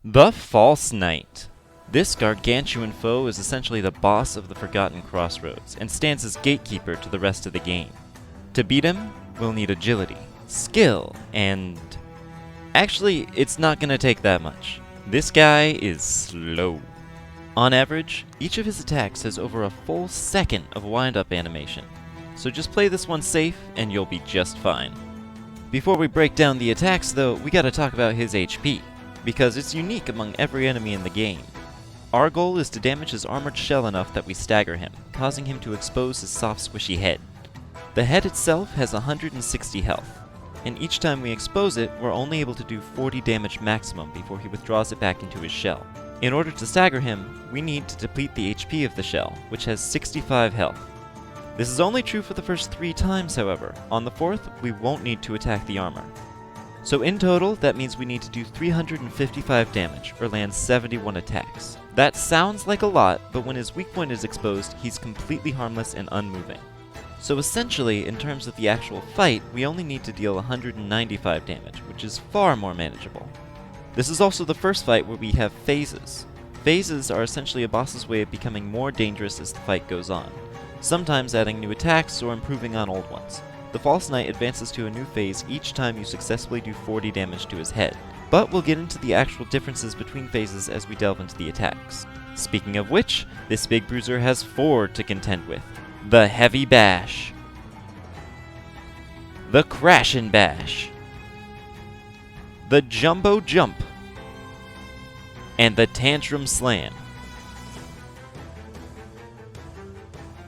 The False Knight. This gargantuan foe is essentially the boss of the forgotten Crossroads, and stands as gatekeeper to the rest of the game. To beat him, we'll need agility, skill, and... Actually, it's not gonna take that much. This guy is slow. On average, each of his attacks has over a full second of wind-up animation, so just play this one safe and you'll be just fine. Before we break down the attacks though, we gotta talk about his HP, because it's unique among every enemy in the game. Our goal is to damage his armored shell enough that we stagger him, causing him to expose his soft squishy head. The head itself has 160 health, and each time we expose it, we're only able to do 40 damage maximum before he withdraws it back into his shell. In order to stagger him, we need to deplete the HP of the shell, which has 65 health. This is only true for the first 3 times, however. On the 4th, we won't need to attack the armor. So in total, that means we need to do 355 damage, or land 71 attacks. That sounds like a lot, but when his weak point is exposed, he's completely harmless and unmoving. So essentially, in terms of the actual fight, we only need to deal 195 damage, which is far more manageable. This is also the first fight where we have phases. Phases are essentially a boss's way of becoming more dangerous as the fight goes on, sometimes adding new attacks or improving on old ones. The False Knight advances to a new phase each time you successfully do 40 damage to his head, but we'll get into the actual differences between phases as we delve into the attacks. Speaking of which, this big bruiser has 4 to contend with. The Heavy Bash, the Crashin' Bash, the Jumbo Jump, and the Tantrum Slam.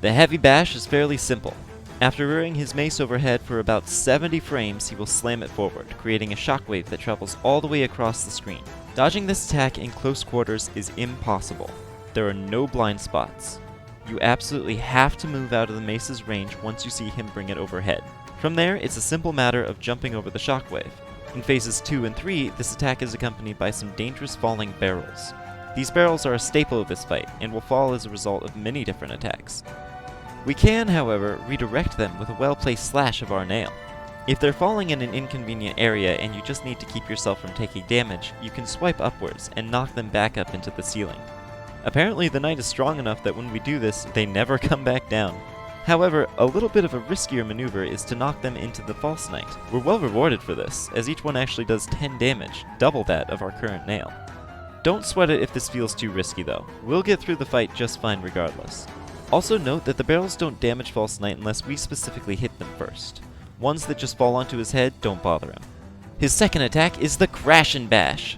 The Heavy Bash is fairly simple. After rearing his mace overhead for about 70 frames, he will slam it forward, creating a shockwave that travels all the way across the screen. Dodging this attack in close quarters is impossible. There are no blind spots. You absolutely have to move out of the mace's range once you see him bring it overhead. From there, it's a simple matter of jumping over the shockwave. In phases 2 and 3, this attack is accompanied by some dangerous falling barrels. These barrels are a staple of this fight, and will fall as a result of many different attacks. We can, however, redirect them with a well-placed slash of our nail. If they're falling in an inconvenient area and you just need to keep yourself from taking damage, you can swipe upwards and knock them back up into the ceiling. Apparently the knight is strong enough that when we do this, they never come back down. However, a little bit of a riskier maneuver is to knock them into the False Knight. We're well rewarded for this, as each one actually does 10 damage, double that of our current nail. Don't sweat it if this feels too risky though. We'll get through the fight just fine regardless. Also note that the barrels don't damage False Knight unless we specifically hit them first. Ones that just fall onto his head don't bother him. His second attack is the Crashin' Bash.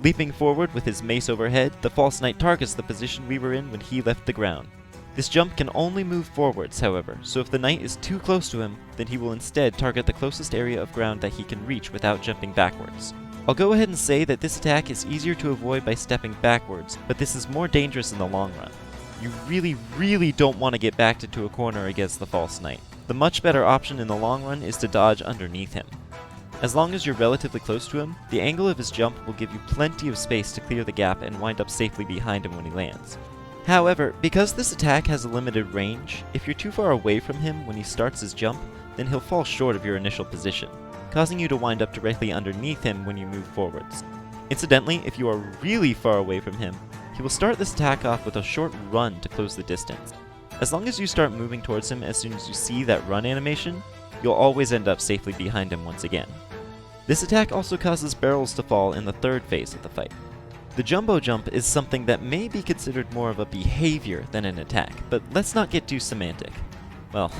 Leaping forward with his mace overhead, the False Knight targets the position we were in when he left the ground. This jump can only move forwards, however, so if the knight is too close to him, then he will instead target the closest area of ground that he can reach without jumping backwards. I'll go ahead and say that this attack is easier to avoid by stepping backwards, but this is more dangerous in the long run. You really don't want to get backed into a corner against the False Knight. The much better option in the long run is to dodge underneath him. As long as you're relatively close to him, the angle of his jump will give you plenty of space to clear the gap and wind up safely behind him when he lands. However, because this attack has a limited range, if you're too far away from him when he starts his jump, then he'll fall short of your initial position, causing you to wind up directly underneath him when you move forwards. Incidentally, if you are really far away from him, he will start this attack off with a short run to close the distance. As long as you start moving towards him as soon as you see that run animation, you'll always end up safely behind him once again. This attack also causes barrels to fall in the third phase of the fight. The Jumbo Jump is something that may be considered more of a behavior than an attack, but let's not get too semantic. Well,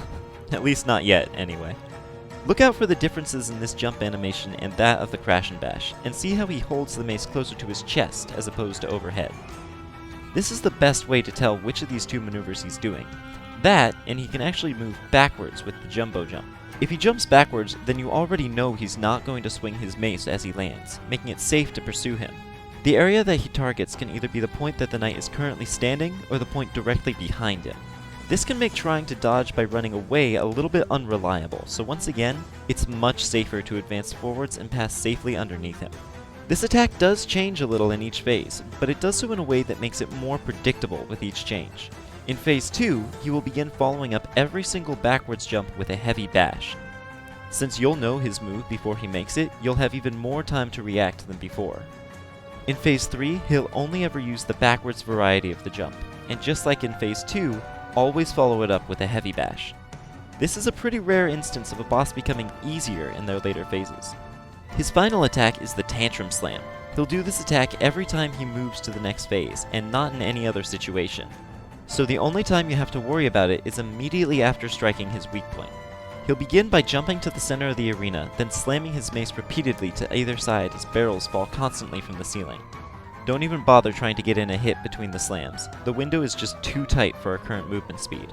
at least not yet, anyway. Look out for the differences in this jump animation and that of the Crashin' Bash, and see how he holds the mace closer to his chest as opposed to overhead. This is the best way to tell which of these two maneuvers he's doing. That, and he can actually move backwards with the Jumbo Jump. If he jumps backwards, then you already know he's not going to swing his mace as he lands, making it safe to pursue him. The area that he targets can either be the point that the knight is currently standing, or the point directly behind him. This can make trying to dodge by running away a little bit unreliable, so once again, it's much safer to advance forwards and pass safely underneath him. This attack does change a little in each phase, but it does so in a way that makes it more predictable with each change. In phase 2, he will begin following up every single backwards jump with a Heavy Bash. Since you'll know his move before he makes it, you'll have even more time to react than before. In Phase 3, he'll only ever use the backwards variety of the jump, and just like in Phase 2, always follow it up with a heavy bash. This is a pretty rare instance of a boss becoming easier in their later phases. His final attack is the Tantrum Slam. He'll do this attack every time he moves to the next phase, and not in any other situation. So the only time you have to worry about it is immediately after striking his weak point. He'll begin by jumping to the center of the arena, then slamming his mace repeatedly to either side as barrels fall constantly from the ceiling. Don't even bother trying to get in a hit between the slams. The window is just too tight for our current movement speed.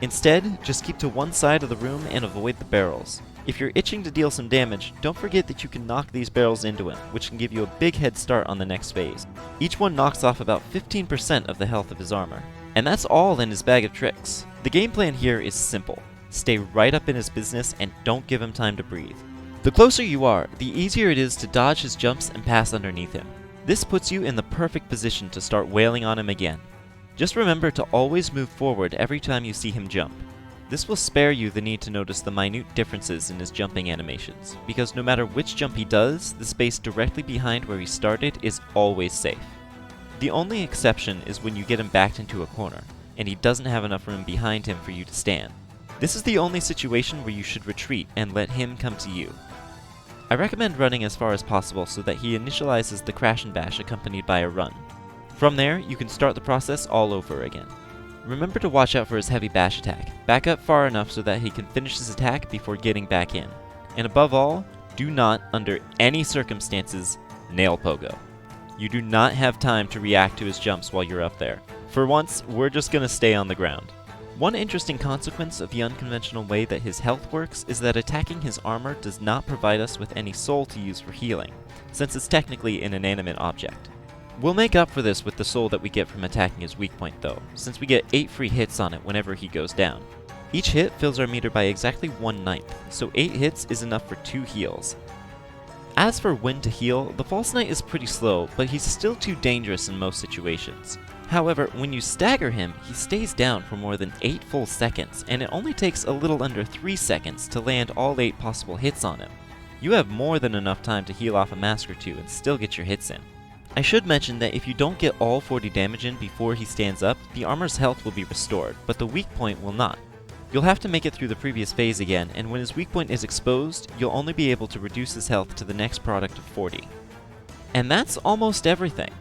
Instead, just keep to one side of the room and avoid the barrels. If you're itching to deal some damage, don't forget that you can knock these barrels into him, which can give you a big head start on the next phase. Each one knocks off about 15% of the health of his armor. And that's all in his bag of tricks. The game plan here is simple. Stay right up in his business and don't give him time to breathe. The closer you are, the easier it is to dodge his jumps and pass underneath him. This puts you in the perfect position to start wailing on him again. Just remember to always move forward every time you see him jump. This will spare you the need to notice the minute differences in his jumping animations, because no matter which jump he does, the space directly behind where he started is always safe. The only exception is when you get him backed into a corner, and he doesn't have enough room behind him for you to stand. This is the only situation where you should retreat and let him come to you. I recommend running as far as possible so that he initializes the crash and bash accompanied by a run. From there, you can start the process all over again. Remember to watch out for his heavy bash attack. Back up far enough so that he can finish his attack before getting back in. And above all, do not, under any circumstances, nail pogo. You do not have time to react to his jumps while you're up there. For once, we're just gonna stay on the ground. One interesting consequence of the unconventional way that his health works is that attacking his armor does not provide us with any soul to use for healing, since it's technically an inanimate object. We'll make up for this with the soul that we get from attacking his weak point though, since we get 8 free hits on it whenever he goes down. Each hit fills our meter by exactly 1/9, so 8 hits is enough for 2 heals. As for when to heal, the False Knight is pretty slow, but he's still too dangerous in most situations. However, when you stagger him, he stays down for more than 8 full seconds, and it only takes a little under 3 seconds to land all 8 possible hits on him. You have more than enough time to heal off a mask or 2 and still get your hits in. I should mention that if you don't get all 40 damage in before he stands up, the armor's health will be restored, but the weak point will not. You'll have to make it through the previous phase again, and when his weak point is exposed, you'll only be able to reduce his health to the next product of 40. And that's almost everything.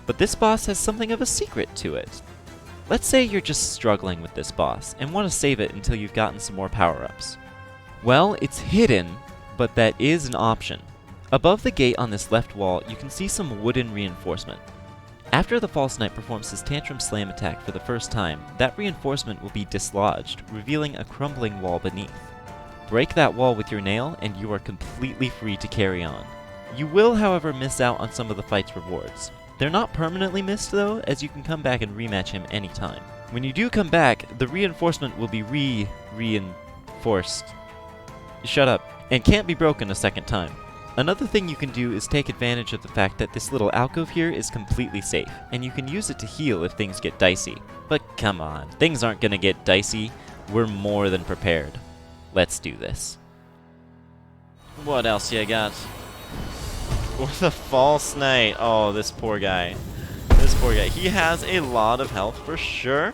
But this boss has something of a secret to it. Let's say you're just struggling with this boss, and want to save it until you've gotten some more power-ups. Well, it's hidden, but that is an option. Above the gate on this left wall, you can see some wooden reinforcement. After the False Knight performs his Tantrum Slam attack for the first time, that reinforcement will be dislodged, revealing a crumbling wall beneath. Break that wall with your nail, and you are completely free to carry on. You will, however, miss out on some of the fight's rewards. They're not permanently missed though, as you can come back and rematch him anytime. When you do come back, the reinforcement will be reinforced. Shut up. And can't be broken a second time. Another thing you can do is take advantage of the fact that this little alcove here is completely safe, and you can use it to heal if things get dicey. But come on, things aren't gonna get dicey. We're more than prepared. Let's do this. What else you got? With the False Knight. Oh, this poor guy. This poor guy. He has a lot of health for sure.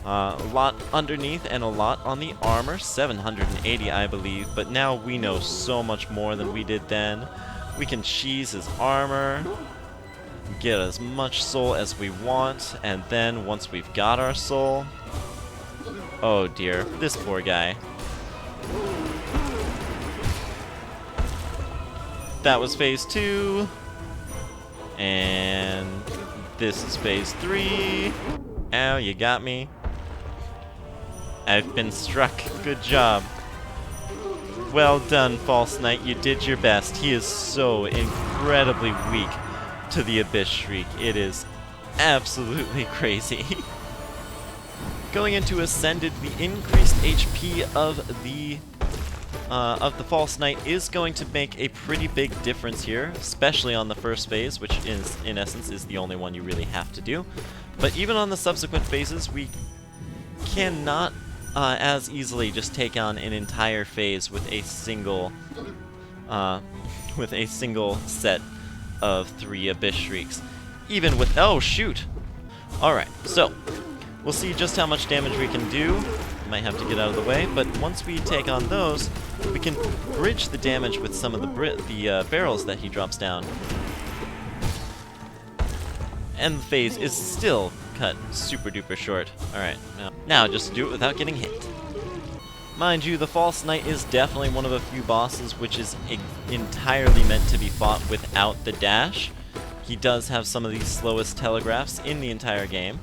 A lot underneath and a lot on the armor. 780, I believe. But now we know so much more than we did then. We can cheese his armor, get as much soul as we want, and then once we've got our soul... Oh dear, this poor guy. That was phase 2. And this is phase 3. Ow, you got me. I've been struck. Good job. Well done, False Knight. You did your best. He is so incredibly weak to the Abyss Shriek. It is absolutely crazy. Going into Ascended, the increased HP of the False Knight is going to make a pretty big difference here, especially on the first phase, which is, in essence, is the only one you really have to do. But even on the subsequent phases, we cannot as easily just take on an entire phase with a single set of 3 Abyss Shrieks. Even with... oh, shoot! Alright, so, we'll see just how much damage we can do. Might have to get out of the way, but once we take on those, we can bridge the damage with some of the barrels that he drops down. And the phase is still cut super duper short. Alright, now just do it without getting hit. Mind you, the False Knight is definitely one of a few bosses which is entirely meant to be fought without the dash. He does have some of the slowest telegraphs in the entire game.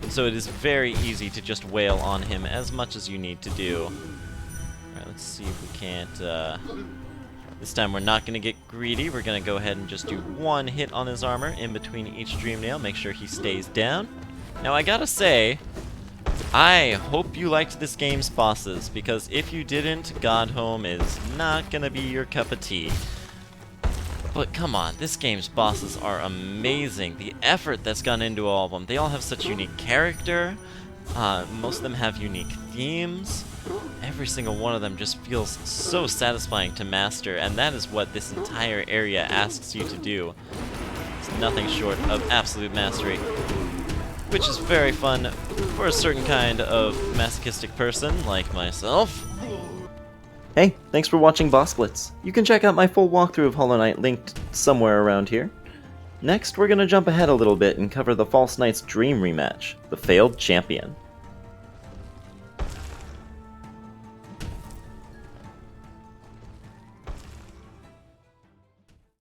So it is very easy to just wail on him as much as you need to do. Alright, let's see if we can't... this time we're not going to get greedy. We're going to go ahead and just do 1 hit on his armor in between each Dream Nail. Make sure he stays down. Now I gotta say, I hope you liked this game's bosses, because if you didn't, Godhome is not going to be your cup of tea. But come on, this game's bosses are amazing. The effort that's gone into all of them. They all have such unique character. Most of them have unique themes. Every single one of them just feels so satisfying to master, and that is what this entire area asks you to do. It's nothing short of absolute mastery, which is very fun for a certain kind of masochistic person like myself. Hey, thanks for watching Boss Blitz. You can check out my full walkthrough of Hollow Knight linked somewhere around here. Next, we're gonna jump ahead a little bit and cover the False Knight's Dream rematch, the Failed Champion.